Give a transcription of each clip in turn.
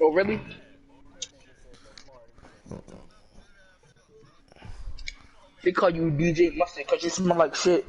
Oh, really? They call you DJ Mustard because you smell like shit.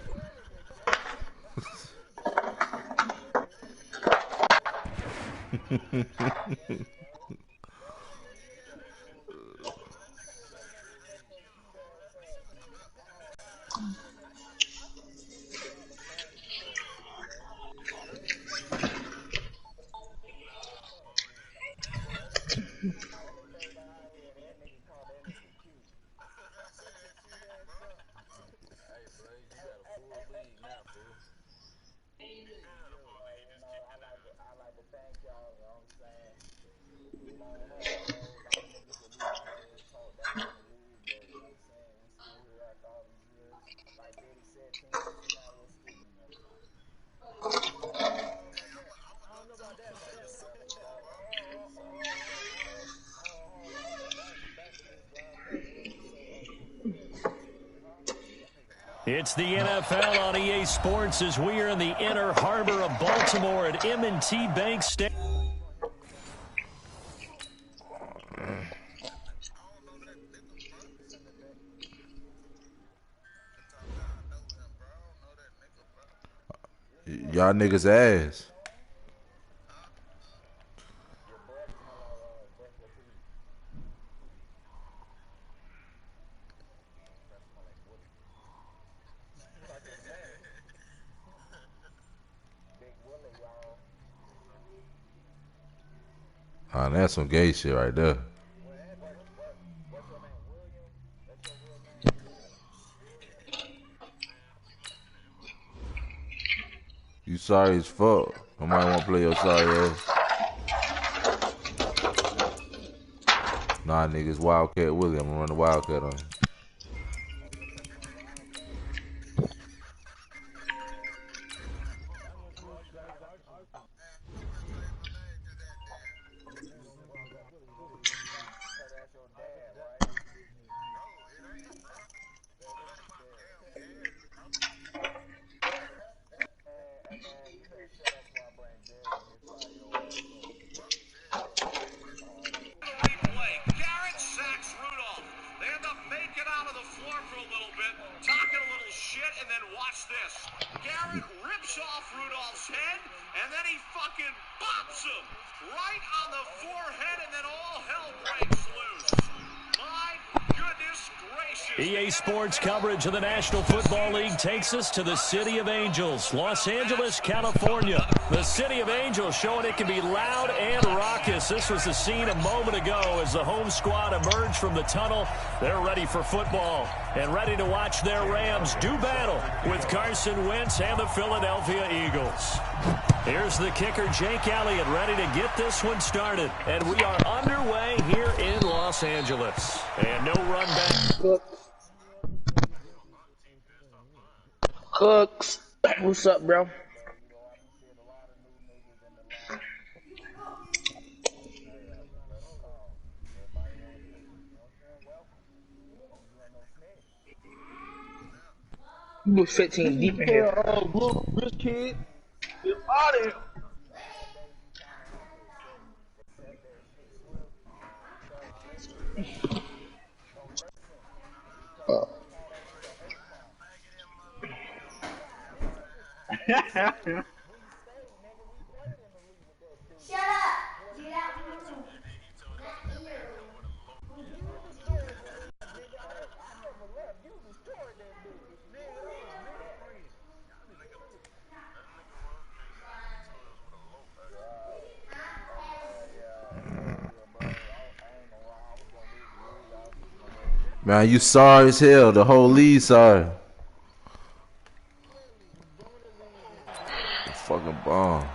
It's the NFL on EA Sports as we are in the inner harbor of Baltimore at M&T Bank Stadium. Y'all niggas ass. Ah, that's some gay shit right there. You sorry as fuck. I might want to play your sorry ass. Nah, niggas, Wildcat Willie. I'm gonna run the Wildcat on you. EA Sports coverage of the National Football League takes us to the City of Angels, Los Angeles, California. The City of Angels showing it can be loud and raucous. This was the scene a moment ago as the home squad emerged from the tunnel. They're ready for football and ready to watch their Rams do battle with Carson Wentz and the Philadelphia Eagles. Here's the kicker, Jake Elliott, ready to get this one started. And we are underway here in Los Angeles. And no run back. Cooks. What's up, bro? You was 15 deep in here. Rich kid. Get out of here. Shut up! Get out of my room. Man, you sorry as hell. The whole league sorry. Fucking bomb.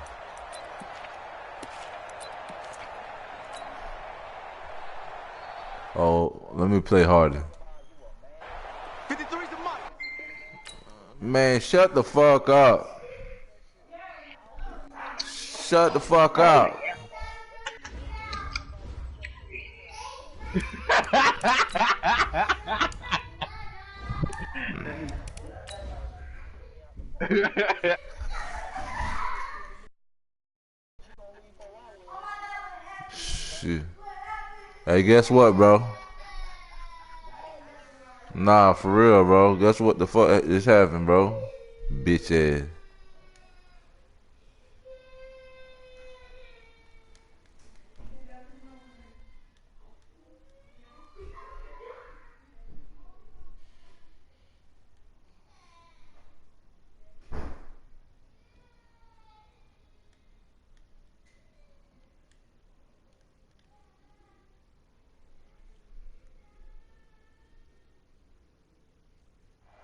Oh, let me play harder. Man, shut the fuck up. Shut the fuck up. Shit. Hey, guess what, bro? Nah, for real, bro. Guess what the fuck is happening, bro? Bitch ass.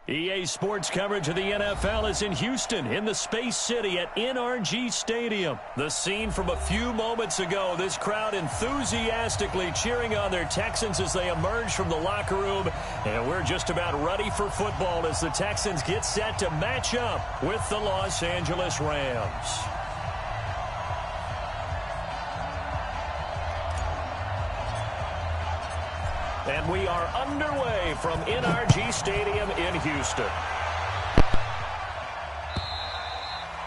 EA Sports coverage of the NFL is in Houston, in the Space City at NRG Stadium. The scene from a few moments ago, this crowd enthusiastically cheering on their Texans as they emerge from the locker room. And we're just about ready for football as the Texans get set to match up with the Los Angeles Rams. And we are underway from NRG Stadium in Houston.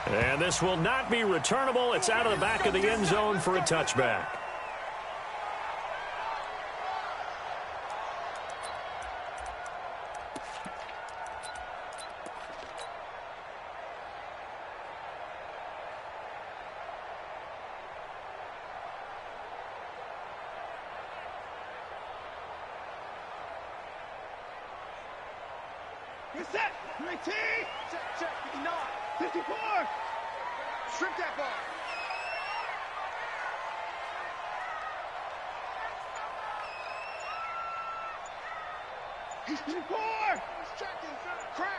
And this will not be returnable. It's out of the back of the end zone for a touchback. Get set. 19. Check. 59. 54. Strip that ball. He's 54. He's checking. Crash.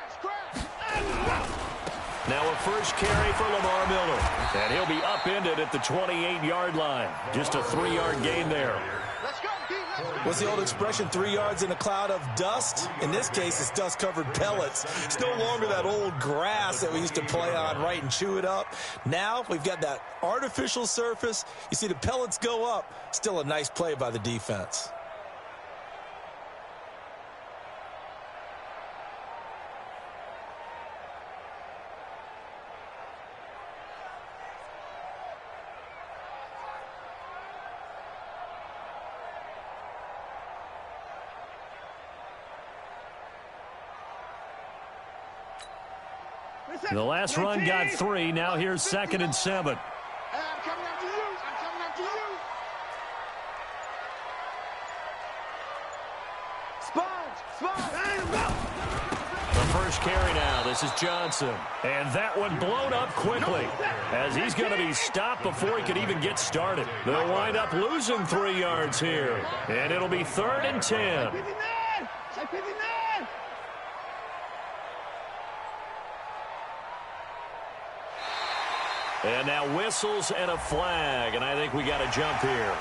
Now a first carry for Lamar Miller. And he'll be upended at the 28-yard line. Just a 3-yard gain there. Let's go, D. Let's go. What's the old expression, 3 yards in a cloud of dust? In this case, it's dust-covered pellets. It's no longer that old grass that we used to play on, right, and chew it up. Now we've got that artificial surface. You see the pellets go up. Still a nice play by the defense. The last run got 3. Now here's 2nd and 7. I'm coming after you. Sponge. The first carry now. This is Johnson. And that one blown up quickly as he's going to be stopped before he could even get started. They'll wind up losing 3 yards here. And it'll be 3rd and 10. 59. And now whistles and a flag, and I think we got a jump here.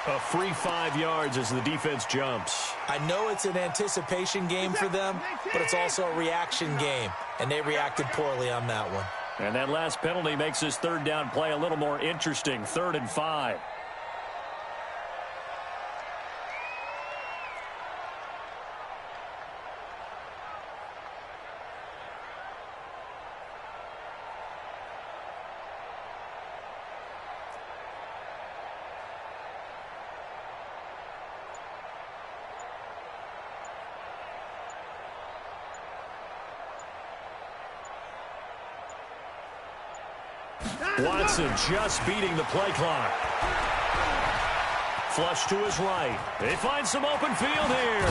A free 5 yards as the defense jumps. I know it's an anticipation game for them, but it's also a reaction game, and they reacted poorly on that one. And that last penalty makes this 3rd down play a little more interesting. 3rd and 5. Watson just beating the play clock. Flush to his right. They find some open field here.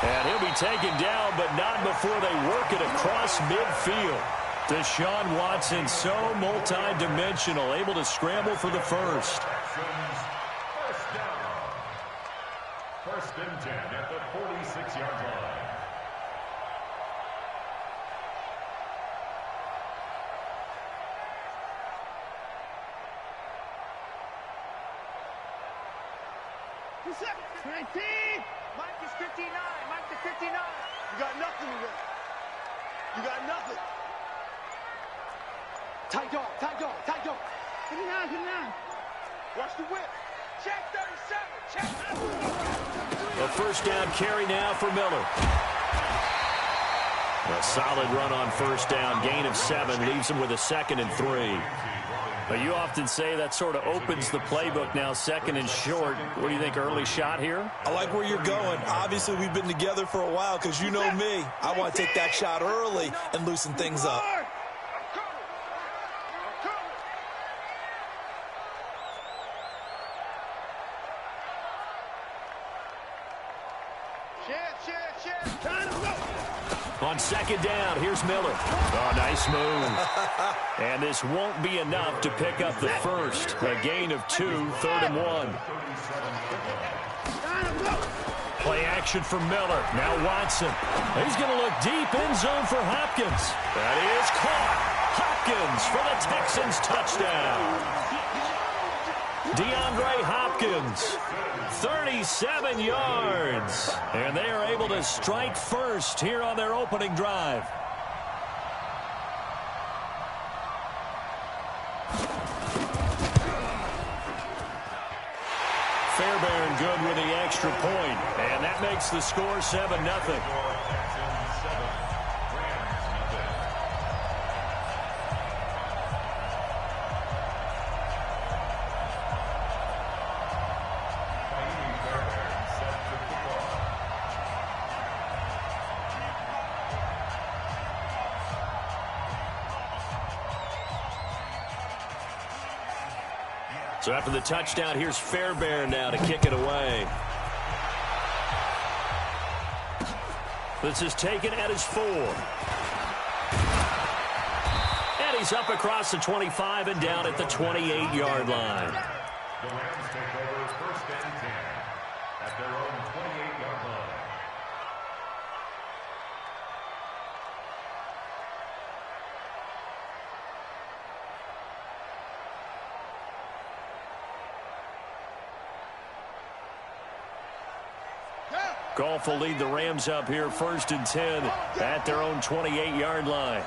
And he'll be taken down, but not before they work it across midfield. Deshaun Watson, so multi-dimensional, able to scramble for the first. First and 10 at the 46-yard line. What's up? 19. Mike is 59. You got nothing today. You got nothing. Tight dog. 59. Watch the whip. Check 37. A first down carry now for Miller. A solid run on first down. Gain of 7 leaves him with a 2nd and 3. Well, you often say that sort of opens the playbook now, second and short. What do you think, early shot here? I like where you're going. Obviously, we've been together for a while because you know me. I want to take that shot early and loosen things up. On second down, here's Miller. Oh, nice move. And this won't be enough to pick up the first. A gain of 2, 3rd and 1. Play action for Miller. Now Watson. He's going to look deep in zone for Hopkins. That is caught. Hopkins for the Texans touchdown. DeAndre Hopkins, 37 yards. And they are able to strike first here on their opening drive. Fairbairn good with the extra point. And that makes the score 7-0. So after the touchdown, here's Fairbairn now to kick it away. This is taken at his 4. And he's up across the 25 and down at the 28-yard line. The Rams take over 1st and 10 at their own 28-yard line. Goff will lead the Rams up here 1st and 10 at their own 28-yard line.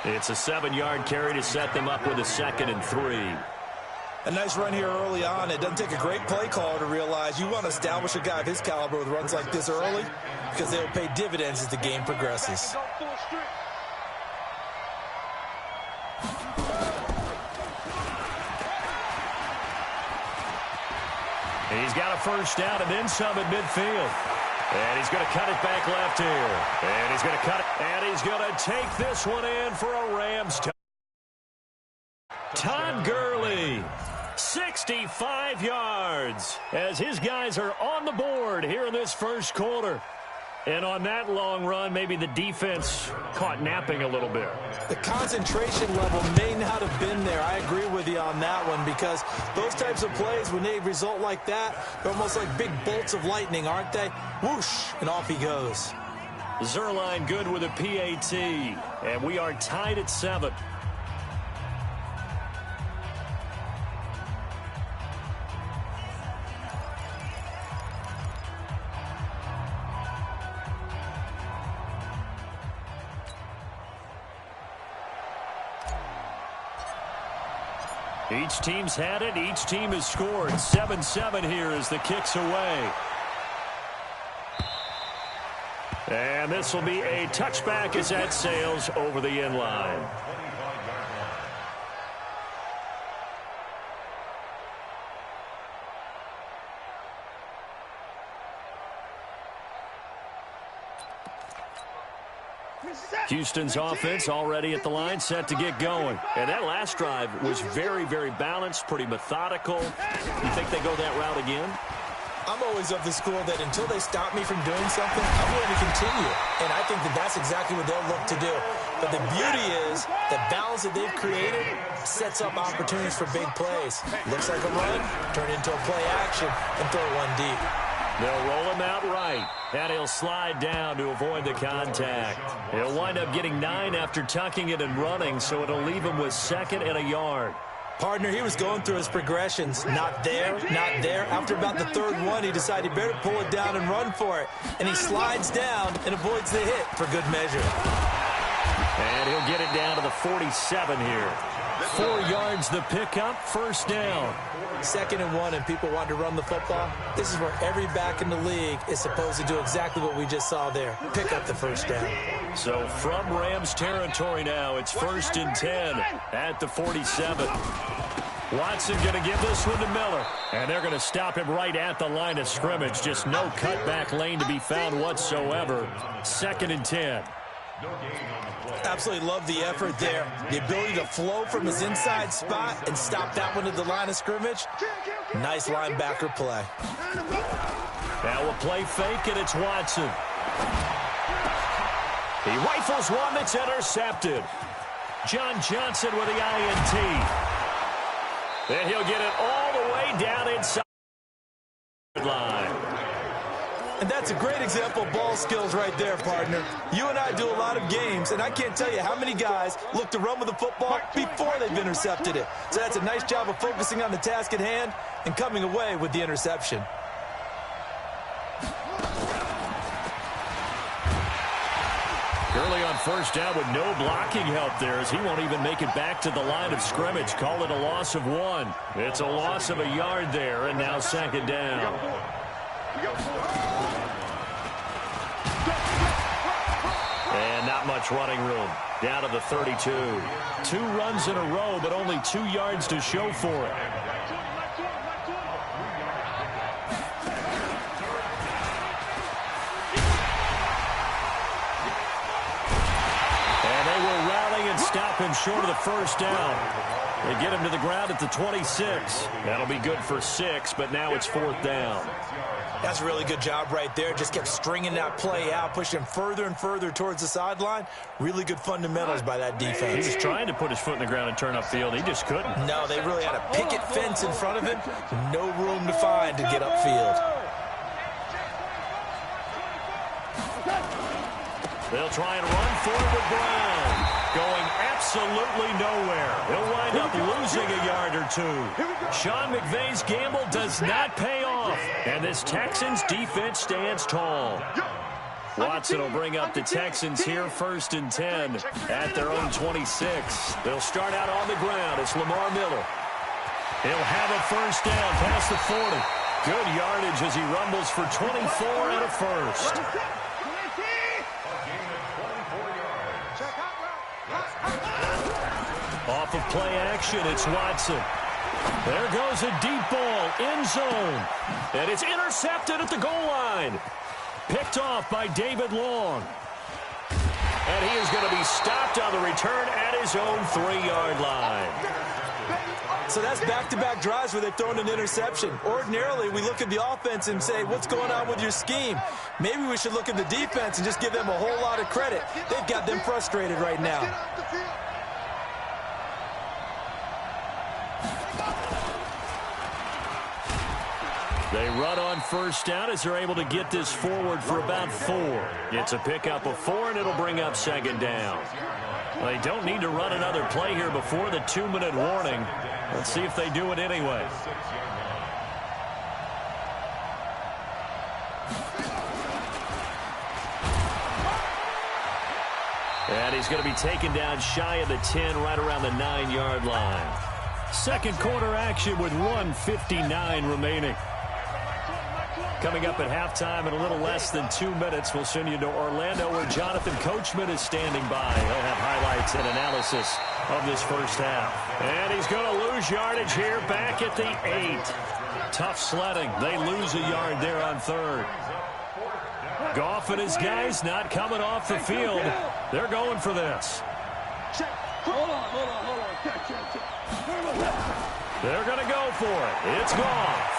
It's a 7-yard carry to set them up with a 2nd and 3. A nice run here early on. It doesn't take a great play caller to realize you want to establish a guy of his caliber with runs like this early because they'll pay dividends as the game progresses. He's got a first down and then some at midfield. And he's going to cut it back left here. And he's going to cut it. And he's going to take this one in for a Rams touchdown. Todd Gurley, 65 yards, as his guys are on the board here in this first quarter. And on that long run, maybe the defense caught napping a little bit. The concentration level may not have been there. I agree with you on that one because those types of plays, when they result like that, they're almost like big bolts of lightning, aren't they? Whoosh, and off he goes. Zerline good with a PAT, and we are tied at 7. Each team's had it. Each team has scored. 7-7 here as the kick's away. And this will be a touchback as that sails over the end line. Houston's offense already at the line, set to get going. And that last drive was very, very balanced, pretty methodical. You think they go that route again? I'm always of the school that until they stop me from doing something, I'm going to continue. And I think that that's exactly what they'll look to do. But the beauty is the balance that they've created sets up opportunities for big plays. Looks like a run, turn into a play action, and throw one deep. They'll roll him out right, and he'll slide down to avoid the contact. He'll wind up getting 9 after tucking it and running, so it'll leave him with 2nd and a yard. Partner, he was going through his progressions. Not there, not there. After about the 3rd one, he decided he better pull it down and run for it. And he slides down and avoids the hit for good measure. And he'll get it down to the 47 here. 4 yards the pickup, first down. 2nd and 1, and people want to run the football. This is where every back in the league is supposed to do exactly what we just saw there. Pick up the first down. So from Rams territory now, it's 1st and 10 at the 47. Watson going to give this one to Miller. And they're going to stop him right at the line of scrimmage. Just no cutback lane to be found whatsoever. 2nd and 10. Absolutely love the effort there. The ability to flow from his inside spot and stop that one at the line of scrimmage. Nice linebacker play. Now a play fake, and it's Watson. He rifles one that's intercepted. John Johnson with the INT. Then he'll get it all the way down inside the line. And that's a great example of ball skills right there, partner. You and I do a lot of games, and I can't tell you how many guys look to run with the football before they've intercepted it. So that's a nice job of focusing on the task at hand and coming away with the interception. Gurley on first down with no blocking help there, as he won't even make it back to the line of scrimmage. Call it a loss of 1. It's a loss of a yard there, and now 2nd down. And not much running room. Down to the 32. 2 runs in a row, but only 2 yards to show for it. And they will rally and stop him short of the first down. They get him to the ground at the 26. That'll be good for 6, but now it's 4th down. That's a really good job right there. Just kept stringing that play out, pushing him further and further towards the sideline. Really good fundamentals by that defense. He was trying to put his foot in the ground and turn upfield. He just couldn't. No, they really had a picket fence in front of him. No room to find to get upfield. They'll try and run forward with Brown. Going absolutely nowhere. He'll wind up losing a yard or 2. Sean McVay's gamble does not pay off. And this Texans defense stands tall. Watson will bring up the Texans here, 1st and 10 at their own 26. They'll start out on the ground. It's Lamar Miller. He'll have a first down past the 40. Good yardage as he rumbles for 24 and a first. Off of play action, it's Watson. There goes a deep ball, end zone. And it's intercepted at the goal line. Picked off by David Long. And he is going to be stopped on the return at his own 3-yard line. So that's back-to-back drives where they've thrown an interception. Ordinarily, we look at the offense and say, what's going on with your scheme? Maybe we should look at the defense and just give them a whole lot of credit. They've got them frustrated right now. They run on first down as they're able to get this forward for about 4. It's a pickup of 4, and it'll bring up 2nd down. They don't need to run another play here before the 2-minute warning. Let's see if they do it anyway. And he's going to be taken down shy of the 10, right around the 9-yard line. Second quarter action with 1:59 remaining. Coming up at halftime in a little less than 2 minutes, we'll send you to Orlando where Jonathan Coachman is standing by. He'll have highlights and analysis of this first half. And he's going to lose yardage here back at the 8. Tough sledding. They lose a yard there on 3rd. Goff and his guys not coming off the field. They're going for this. Hold on. They're going to go for it. It's Goff.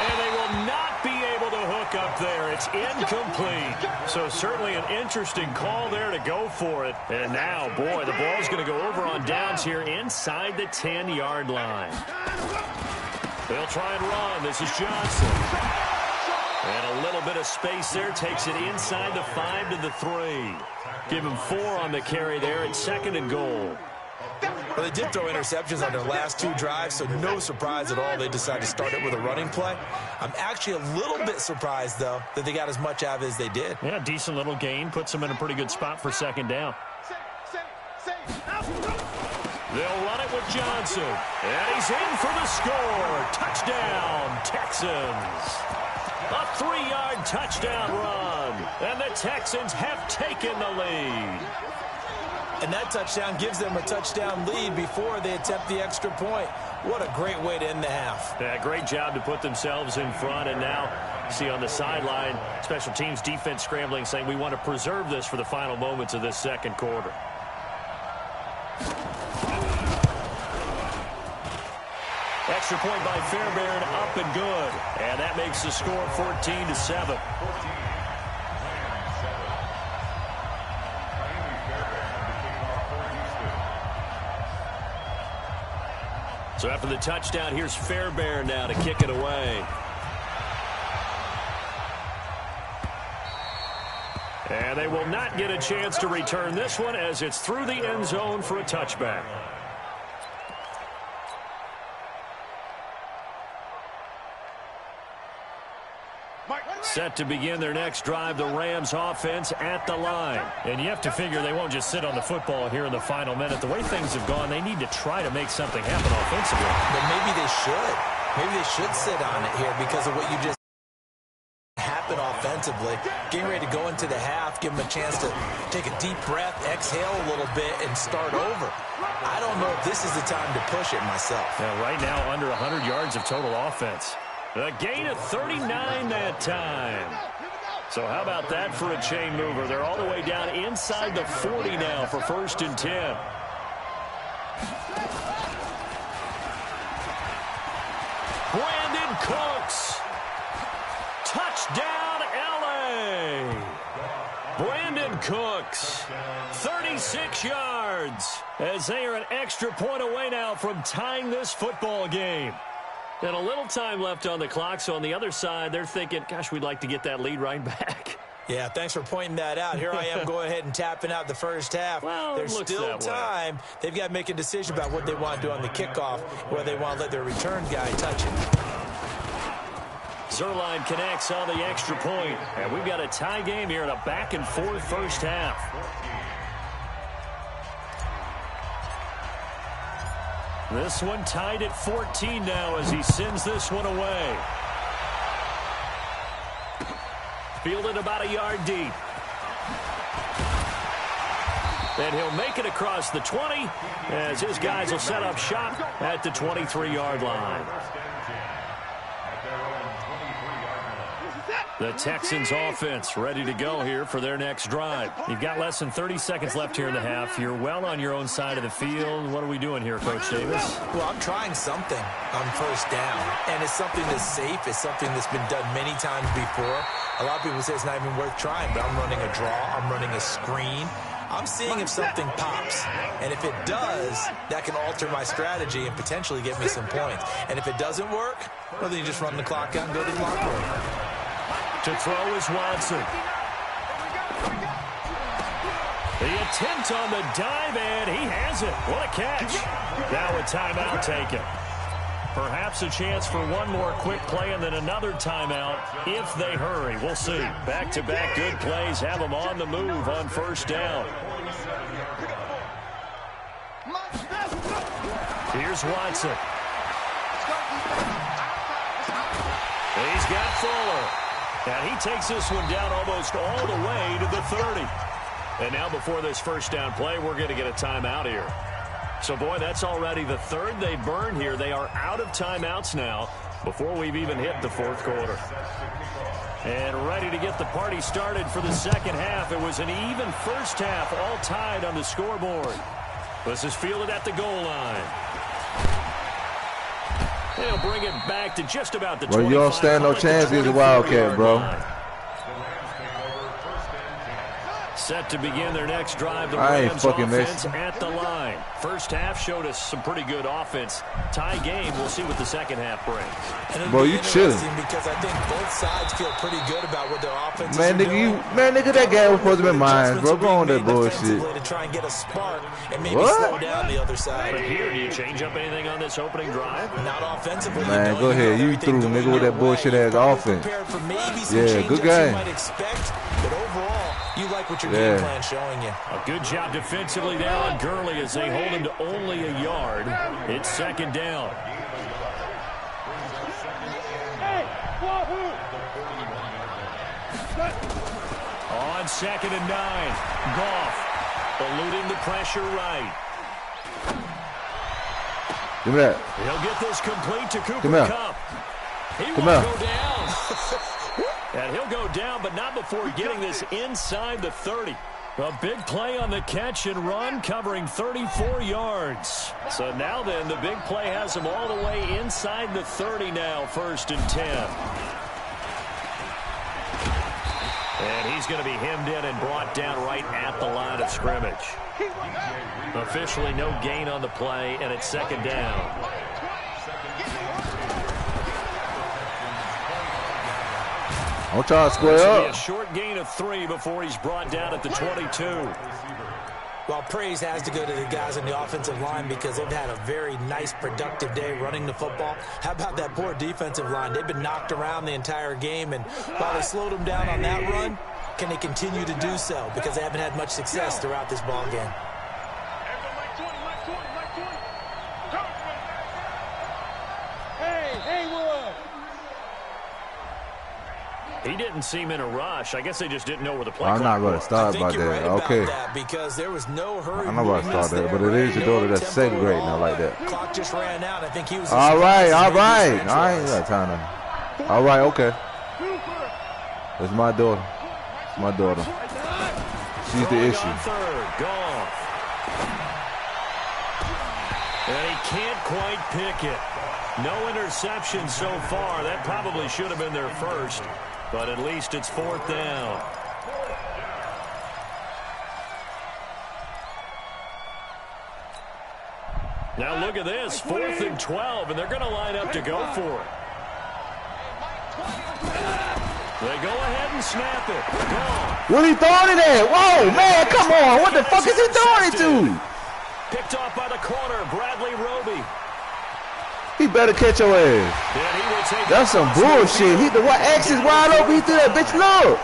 And they will not be able to hook up there. It's incomplete. So certainly an interesting call there to go for it. And now, boy, the ball's going to go over on downs here inside the 10-yard line. They'll try and run. This is Johnson. And a little bit of space there. Takes it inside the 5 to the 3. Give him 4 on the carry there at 2nd and goal. Well, they did throw interceptions on their last 2 drives, so no surprise at all they decided to start it with a running play. I'm actually a little bit surprised, though, that they got as much out of it as they did. Yeah, decent little gain. Puts them in a pretty good spot for second down. They'll run it with Johnson. And he's in for the score. Touchdown, Texans. A 3-yard touchdown run. And the Texans have taken the lead. And that touchdown gives them a touchdown lead before they attempt the extra point. What a great way to end the half. Yeah, great job to put themselves in front. And now, see on the sideline, special teams defense scrambling, saying we want to preserve this for the final moments of this second quarter. Extra point by Fairbairn, up and good. And that makes the score 14-7. So after the touchdown, here's Fairbairn now to kick it away. And they will not get a chance to return this one as it's through the end zone for a touchback. Set to begin their next drive, the Rams offense at the line. And you have to figure they won't just sit on the football here in the final minute. The way things have gone, they need to try to make something happen offensively. But maybe they should. Maybe they should sit on it here because of what you just happened offensively. Getting ready to go into the half, give them a chance to take a deep breath, exhale a little bit, and start over. I don't know if this is the time to push it myself. Yeah, right now, under 100 yards of total offense. A gain of 39 that time. So how about that for a chain mover? They're all the way down inside the 40 now for 1st and 10. Brandon Cooks. Touchdown, LA. Brandon Cooks, 36 yards, as they are an extra point away now from tying this football game. And a little time left on the clock, so on the other side, they're thinking, gosh, we'd like to get that lead right back. Yeah, thanks for pointing that out. Here I am going ahead and tapping out the first half. Well, there's still time. They've got to make a decision about what they want to do on the kickoff, whether they want to let their return guy touch it. Zerline connects on the extra point, and we've got a tie game here in a back-and-forth first half. This one tied at 14 now as he sends this one away. Fielded about a yard deep. And he'll make it across the 20 as his guys will set up shop at the 23-yard line. The Texans offense ready to go here for their next drive. You've got less than 30 seconds left here in the half. You're well on your own side of the field. What are we doing here, Coach Davis? Well, I'm trying something on first down, and it's something that's safe. It's something that's been done many times before. A lot of people say it's not even worth trying, but I'm running a draw. I'm running a screen. I'm seeing if something pops, and if it does, that can alter my strategy and potentially get me some points. And if it doesn't work, well, then you just run the clock out and go to the locker room. To throw is Watson. The attempt on the dive, and he has it. What a catch. Now a timeout taken. Perhaps a chance for one more quick play and then another timeout if they hurry. We'll see. Back-to-back good plays have them on the move on first down. Here's Watson. He's got Fuller. And he takes this one down almost all the way to the 30. And now before this first down play, we're going to get a timeout here. So, boy, that's already the third they burned here. They are out of timeouts now before we've even hit the fourth quarter. And ready to get the party started for the second half. It was an even first half, all tied on the scoreboard. This is fielded at the goal line. They'll bring it back to just about the 25. Well, you don't stand no chance against the Wildcat, bro. Set to begin their next drive, the I ain't Rams fucking offense messing. at the line. First half showed us some pretty good offense. Tie game, we'll see what the second half brings. And it'll Bro, be you chilling. interesting because I think both sides feel pretty good about what their offenses Man, are nigga, doing. that game was supposed to be mine, bro. Go on that Adjustments are being bullshit. made to try and get a spark and maybe What? slow down the other side. But here, do you change up anything on this opening drive? Not offensively. Man, you go know, ahead. got You everything through, going nigga, with your that bullshit way. ass You're probably offense. prepared for maybe some Yeah, change-ups good game. you might expect, but overall, you like what your Yeah. game plan's showing you. A good job defensively there on Gurley as they hold him to only a yard. It's second down. On 2nd and 9, Goff eluding the pressure right. Give me that. He'll get this complete to Cooper Come here. Kupp. He Come will here. go down. And he'll go down, but not before getting this inside the 30. A big play on the catch and run, covering 34 yards. So now then, the big play has him all the way inside the 30 now, 1st and 10. And he's going to be hemmed in and brought down right at the line of scrimmage. Officially no gain on the play, and it's 2nd down. I'm trying to square This will be a up. short gain of 3 before he's brought down at the 22. Well, praise has to go to the guys on the offensive line because they've had a very nice, productive day running the football. How about that poor defensive line? They've been knocked around the entire game, and while they slowed them down on that run, can they continue to do so? Because they haven't had much success throughout this ball game. He didn't seem in a rush. I guess they just didn't know where the play I'm clock not going to was. start I think about you're that. right Okay. about that because there was no hurry. I'm not about to start that, but it is your daughter that's second grade now like that. Clock just ran out. I think he was. All right. I ain't got time to. All right, okay. That's my daughter. It's my daughter. She's the Throwing issue. on 3rd, Goff. And he can't quite pick it. No interception so far. That probably should have been their first, but at least it's 4th down. Now look at this, 4th and 12, and they're going to line up to go for it. They go ahead and snap it. Goff. What he throwing it at? Whoa, man, come on. What the fuck is he throwing it to? Picked off by the corner, Bradley Roby. He better catch your ass. And he will take That's some bullshit. He the what X is wide open. He threw that bitch low.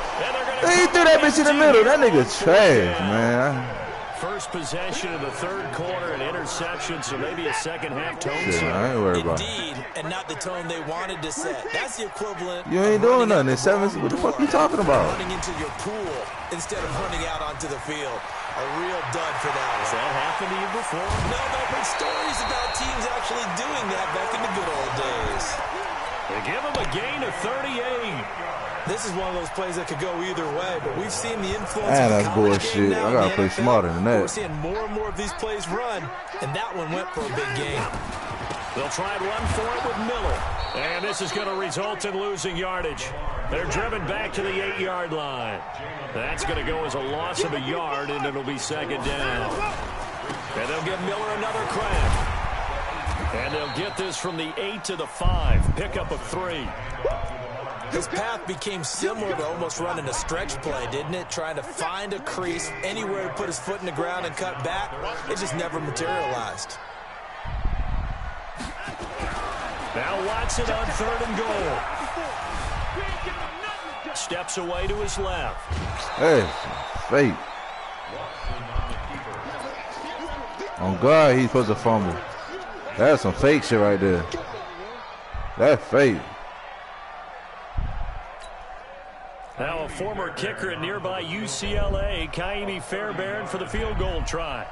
He threw that bitch in the middle. That nigga trash, man. First possession of the 3rd quarter, an interception, so maybe a second half tone. Shit, I ain't worried about it. Indeed, and not the tone they wanted to set. That's the equivalent. You ain't of doing running nothing. out It's the 7. ball What the fuck field, you talking about? Running into your pool instead of running out onto the field. A real dud for that Has one. that happened to you before? No, I've heard stories about teams actually doing that back in the good old days. They give him a gain of 38. This is one of those plays that could go either way, but we've seen the influence Man, of the that's college bullshit. game now I in gotta the play NFL. smarter than that. We're seeing more and more of these plays run, and that one went for a big gain. They'll try and run for it with Miller. And this is going to result in losing yardage. They're driven back to the 8-yard line. That's going to go as a loss of a yard, and it'll be 2nd down. And they'll give Miller another crack. And they'll get this from the 8 to the 5. Pickup of 3. His path became similar to almost running a stretch play, didn't it? Trying to find a crease anywhere to put his foot in the ground and cut back. It just never materialized. Now Watson on 3rd and goal. Steps away to his left. Hey, fake. On God, he's supposed to fumble. That's some fake shit right there. That's fake. Now a former kicker at nearby UCLA, Kaimi Fairbairn for the field goal try.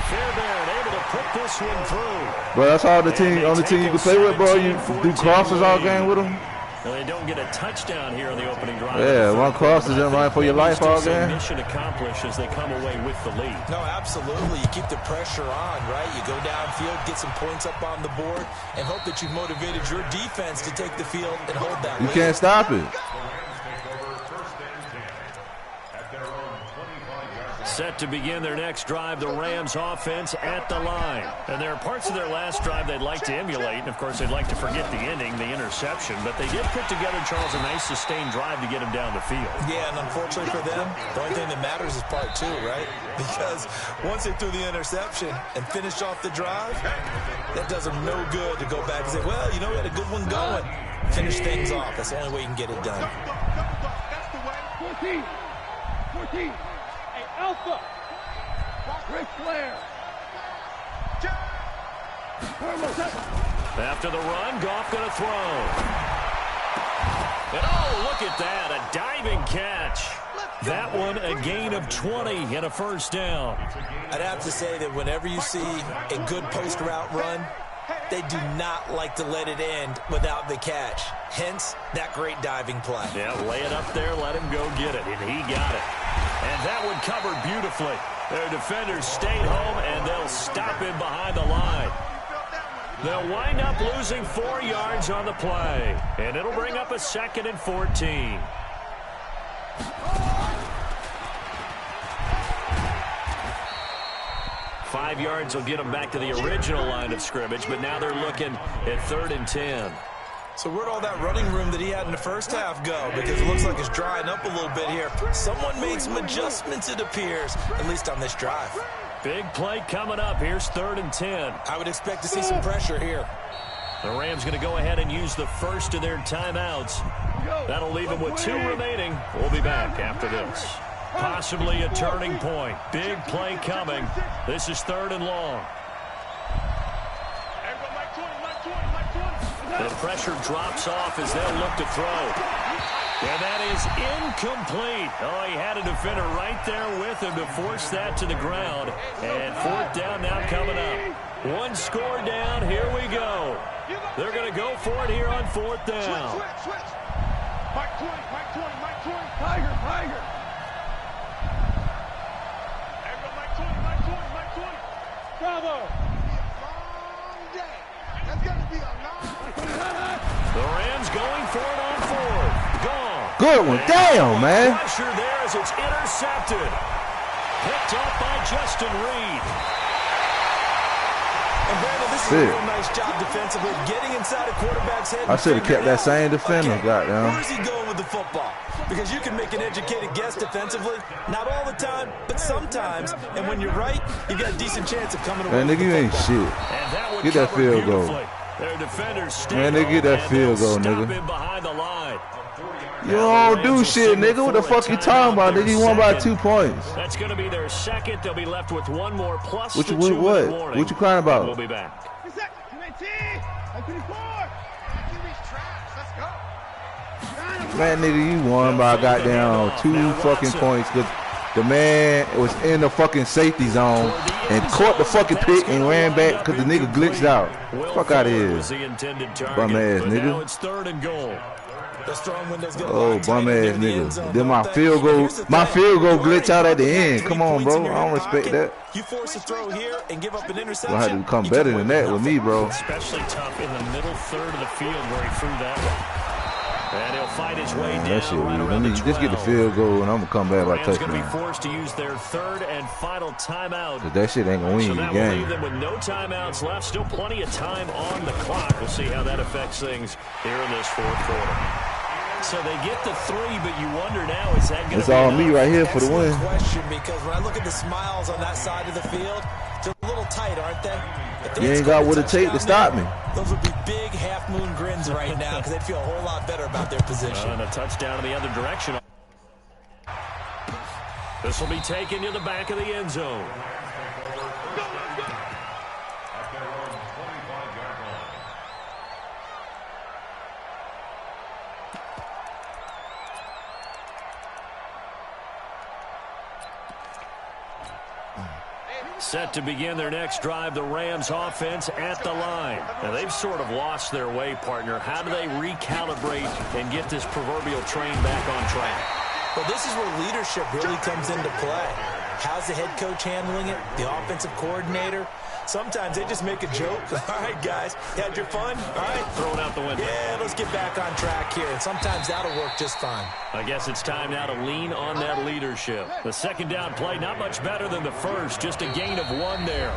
Fairbairn able to put this one through. Bro, that's all the team on the team you can play with, bro. You do crosses all game with them. Well, they don't get a touchdown here on the opening drive. Yeah, one cross is in line for your life all game. Mission accomplished as they come away with the lead. No, absolutely. You keep the pressure on, right? You go downfield, get some points up on the board, and hope that you've motivated your defense to take the field and hold that You lead. can't stop it. Set to begin their next drive, the Rams offense at the line. And there are parts of their last drive they'd like to emulate, and of course they'd like to forget the ending, the interception, but they did put together, Charles, a nice sustained drive to get him down the field. Yeah, and unfortunately for them, the only thing that matters is part two, right? Because once they threw the interception and finished off the drive, that does them no good to go back and say, well, you know, we had a good one going. Finish things off. That's the only way you can get it done. That's the way. 14. Hey, Alpha. Ric Flair. After the run, Goff going to throw. And oh, look at that, a diving catch. That one, a gain of 20 and a first down. I'd have to say that whenever you see a good post route run, they do not like to let it end without the catch. Hence, that great diving play. Yeah, lay it up there, let him go get it, and he got it. And that one covered beautifully. Their defenders stayed home, and they'll stop him behind the line. They'll wind up losing 4 yards on the play, and it'll bring up a 2nd and 14. Five yards will get them back to the original line of scrimmage, but now they're looking at 3rd and 10. So where'd all that running room that he had in the first half go? Because it looks like it's drying up a little bit here. Someone made some adjustments, it appears, at least on this drive. Big play coming up. Here's 3rd and 10. I would expect to see some pressure here. The Rams going to go ahead and use the first of their timeouts. That'll leave them with 2 remaining. We'll be back after this. Possibly a turning point. Big play coming. This is 3rd and long. The pressure drops off as they'll look to throw. And that is incomplete. Oh, he had a defender right there with him to force that to the ground. And 4th down now coming up. 1 score down. Here we go. They're going to go for it here on 4th down. Switch. Mike 20. Tiger. Bravo. That's going to be a long. The Rams going for it on 4th. Gone. Good one. Damn, man. Pressure there as it's intercepted. Picked up by Justin Reed. And Brandon, this is a real nice job defensively, getting inside a quarterback's head. I should have kept that same defender. Okay, Goddamn. where's he going with the football? Because you can make an educated guess defensively. Not all the time, but sometimes. And when you're right, you've got a decent chance of coming away Man, with nigga, you the ain't football. shit. Get that field goal. Their defenders Man, they get that field goal, nigga. Behind the line. You don't do shit, nigga. What the fuck you talking about? Nigga, you won by 2 points. That's going to be their 2nd. They'll be left with 1 more plus What the you 2 what? in the morning. What you crying about? We'll be back. Man, nigga, you won by goddamn 2 fucking points because the man was in the fucking safety zone and caught the fucking pick and ran back because the nigga glitched out. Fuck out of here. Bum ass nigga. Now it's 3rd and goal. Oh, bum ass nigga. Then my field goal glitch out at the end. Come on, bro. I don't respect that. You force a throw here and give up an interception. Gonna have to come better than that with me, bro. Especially tough in the middle 3rd of the field where he threw that one. And he'll fight his way down. That shit right weird. around the Just get the 12. field goal and I'm gonna come back by Rams going to be touchdown. forced to use their 3rd and final timeout. Cause that shit ain't gonna win So you the that will game. leave them with no timeouts left. Still plenty of time on the clock. We'll see how that affects things here in this 4th quarter. So they get the 3, but you wonder now, is that going to be It's all enough? me right here for the win. Excellent question, because when I look at the smiles on that side of the field, they're a little tight, aren't they? You ain't got what it take to stop me. Those would be big half-moon grins right now because they'd feel a whole lot better about their position. And a touchdown in the other direction. This will be taken to the back of the end zone. Set to begin their next drive, the Rams offense at the line. Now, they've sort of lost their way, partner. How do they recalibrate and get this proverbial train back on track? Well, this is where leadership really comes into play. How's the head coach handling it? The offensive coordinator? Sometimes they just make a joke. All right, guys, you had your fun? All right. Throw it out the window. Yeah, let's get back on track here. And sometimes that'll work just fine. I guess it's time now to lean on that leadership. The second down play, not much better than the first. Just a gain of 1 there.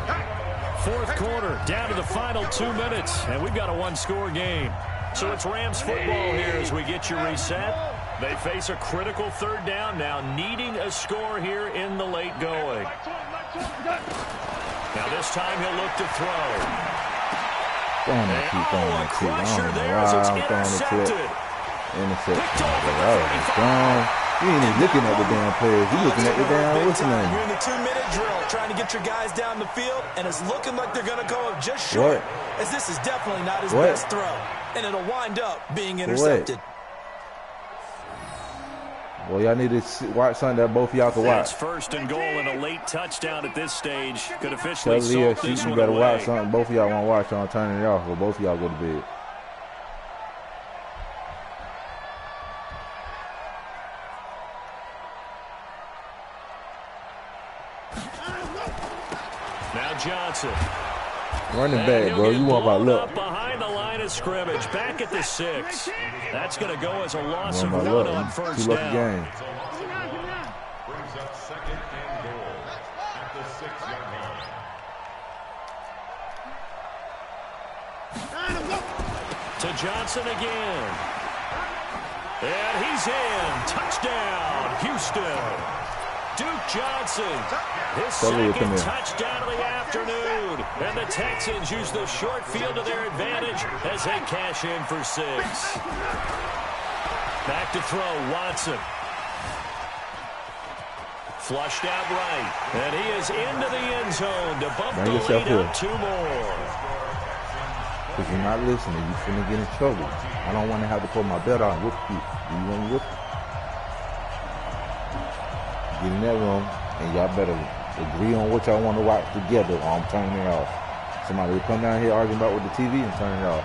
Fourth quarter, down to the final 2 minutes. And we've got a one-score game. So it's Rams football here as we get you reset. They face a critical third down now, needing a score here in the late going. Now this time he'll look to throw. A crusher there as it's intercepted. You ain't even looking at the damn players. You looking at the damn, what's the name? You're in the 2-minute drill, trying to get your guys down the field, and it's looking like they're going to go up just short, as this is definitely not his best throw, and it'll wind up being intercepted. Well, y'all need to watch something that both of y'all can watch. It's first and goal and a late touchdown at this stage. Could officially Tell Leah solve this you one better away. watch something both of y'all want to watch on turning it off, or both of y'all go to bed. Now Johnson. Running back, bro. You want about luck. Behind the line of scrimmage, back at the 6. That's going to go as a loss of 1 on first down. Game. Brings up second and goal at the 6-yard line. To Johnson again. And he's in. Touchdown, Houston. Duke Johnson, his second touchdown of the afternoon. And the Texans use the short field to their advantage as they cash in for 6. Back to throw, Watson. Flushed out right. And he is into the end zone to bump the lead up 2 more. If you're not listening, you're finna get in trouble. I don't want to have to put my bet on with you. Do you want to whip? Get in that room, and y'all better agree on what y'all want to watch together, or I'm turning it off. Somebody will come down here arguing about with the TV and turn it off.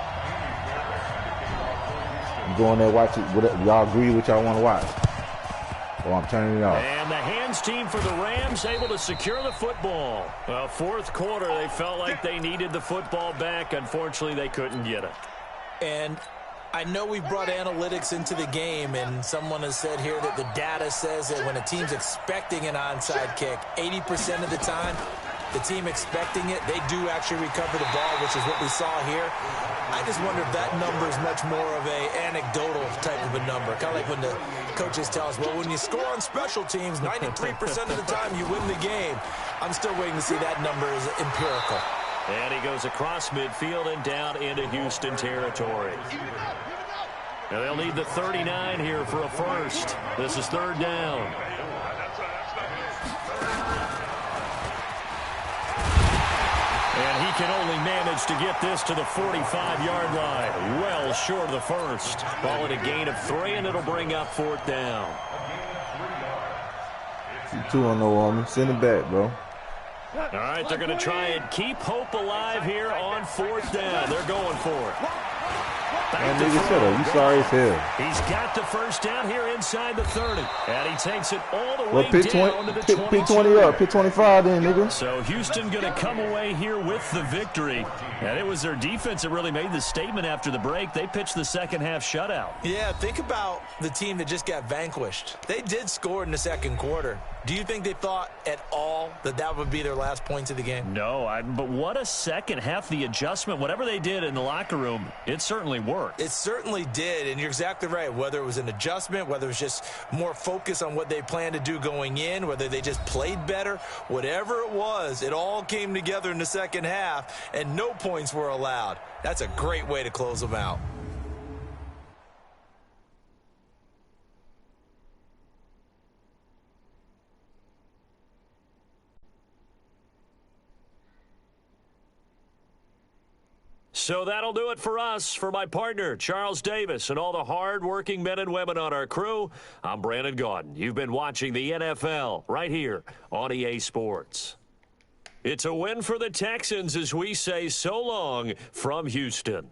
I'm going there, watch it. Y'all agree what y'all want to watch, or I'm turning it off. And the hands team for the Rams able to secure the football. Well, fourth quarter, they felt like they needed the football back. Unfortunately, they couldn't get it. And I know we've brought analytics into the game, and someone has said here that the data says that when a team's expecting an onside kick, 80% of the time, the team expecting it, they do actually recover the ball, which is what we saw here. I just wonder if that number is much more of a anecdotal type of a number. Kind of like when the coaches tell us, well, when you score on special teams, 93% of the time you win the game. I'm still waiting to see that number is empirical. And he goes across midfield and down into Houston territory. And they'll need the 39 here for a first. This is third down. And he can only manage to get this to the 45-yard line. Well short of the first. Ball at a gain of 3, and it'll bring up fourth down. 2-0 on me. Send it back, bro. All right, they're going to try and keep hope alive here on fourth down. They're going for it. Man, nigga, shut up. You sorry as hell. He's got the first down here inside the 30. And he takes it all the way down to the 22. Pick 20 up. Pick 25 then, nigga. So Houston going to come away here with the victory. And it was their defense that really made the statement after the break. They pitched the second half shutout. Yeah, think about the team that just got vanquished. They did score in the second quarter. Do you think they thought at all that that would be their last points of the game? No, but what a second half. The adjustment, whatever they did in the locker room, it certainly worked. It certainly did, and you're exactly right. Whether it was an adjustment, whether it was just more focus on what they planned to do going in, whether they just played better, whatever it was, it all came together in the second half, and no points were allowed. That's a great way to close them out. So that'll do it for us. For my partner, Charles Davis, and all the hard-working men and women on our crew, I'm Brandon Gaudin. You've been watching the NFL right here on EA Sports. It's a win for the Texans as we say so long from Houston.